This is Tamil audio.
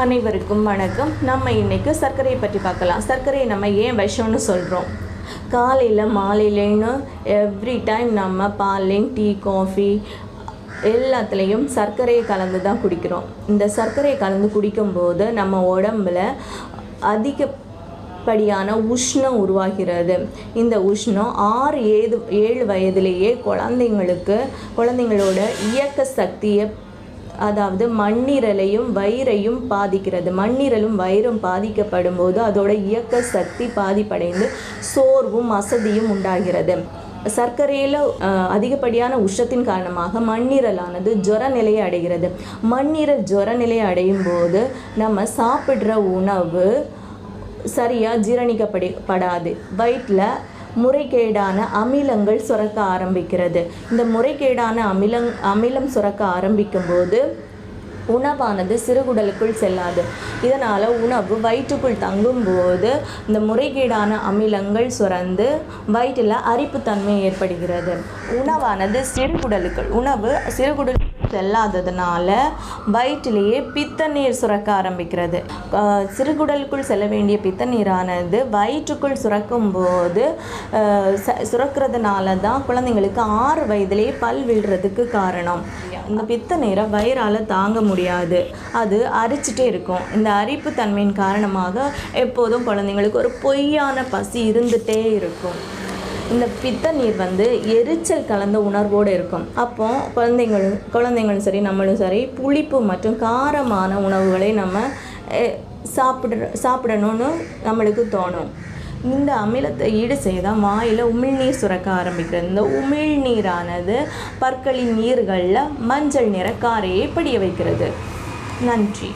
அனைவருக்கும் வணக்கம். நம்ம இன்றைக்கி சர்க்கரையை பற்றி பார்க்கலாம். சர்க்கரையை நம்ம ஏன் விஷம்னு சொல்கிறோம்? காலையில் மாலையிலேன்னு எவ்ரி டைம் நம்ம பால்லையும் டீ காஃபி எல்லாத்துலேயும் சர்க்கரையை கலந்து தான் குடிக்கிறோம். இந்த சர்க்கரையை கலந்து குடிக்கும்போது நம்ம உடம்பில் அதிகப்படியான உஷ்ணம் உருவாகிறது. இந்த உஷ்ணம் 6-7 வயதிலேயே குழந்தைங்களோட இயக்க சக்தியை, அதாவது மண்ணீரலையும் வயிறையும் பாதிக்கிறது. மண்ணீரலும் வயிறும் பாதிக்கப்படும் போது அதோட இயக்க சக்தி பாதிப்படைந்து சோர்வும் அசதியும் உண்டாகிறது. சர்க்கரையில் அதிகப்படியான உஷ்ணத்தின் காரணமாக மண்ணீரலானது ஜுர நிலையை அடைகிறது. மண்ணீரல் ஜுர நிலையை அடையும் போது நம்ம சாப்பிட்ற உணவு சரியாக ஜீரணிக்கப்படாது. வயிற்றில் முறைகேடான அமிலங்கள் சுரக்க ஆரம்பிக்கிறது. இந்த முறைகேடான அமிலம் சுரக்க ஆரம்பிக்கும் போது உணவானது சிறுகுடலுக்குள் செல்லாது. இதனால் உணவு வயிற்றுக்குள் தங்கும்போது இந்த முறைகேடான அமிலங்கள் சுரந்து வயிற்றில் அரிப்புத்தன்மை ஏற்படுகிறது. உணவு சிறுகுடலுக்குள் செல்லாததுனால வயிற்றிலேயே பித்த நீர் சுரக்க ஆரம்பிக்கிறது. சிறுகுடலுக்குள் செல்ல வேண்டிய பித்த நீரானது வயிற்றுக்குள் சுரக்கிறதுனால தான் குழந்தைங்களுக்கு 6 வயதிலேயே பல் விழுறதுக்கு காரணம். இந்த பித்த நீரை வயிறால் தாங்க முடியாது, அது அரிச்சிட்டே இருக்கும். இந்த அரிப்பு தன்மையின் காரணமாக எப்போதும் குழந்தைங்களுக்கு ஒரு பொய்யான பசி இருந்துகிட்டே இருக்கும். இந்த பித்த நீர் எரிச்சல் கலந்த உணர்வோடு இருக்கும். அப்போ குழந்தைங்களும் சரி நம்மளும் சரி புளிப்பு மற்றும் காரமான உணவுகளை நம்ம சாப்பிடணும்னு நம்மளுக்கு தோணும். இந்த அமிலத்தை ஈடு செய்தால் வாயில் உமிழ்நீர் சுரக்க ஆரம்பிக்கிறது. இந்த உமிழ்நீரானது பற்களின் நீர்களில் மஞ்சள் நிற காரையை படிய வைக்கிறது. நன்றி.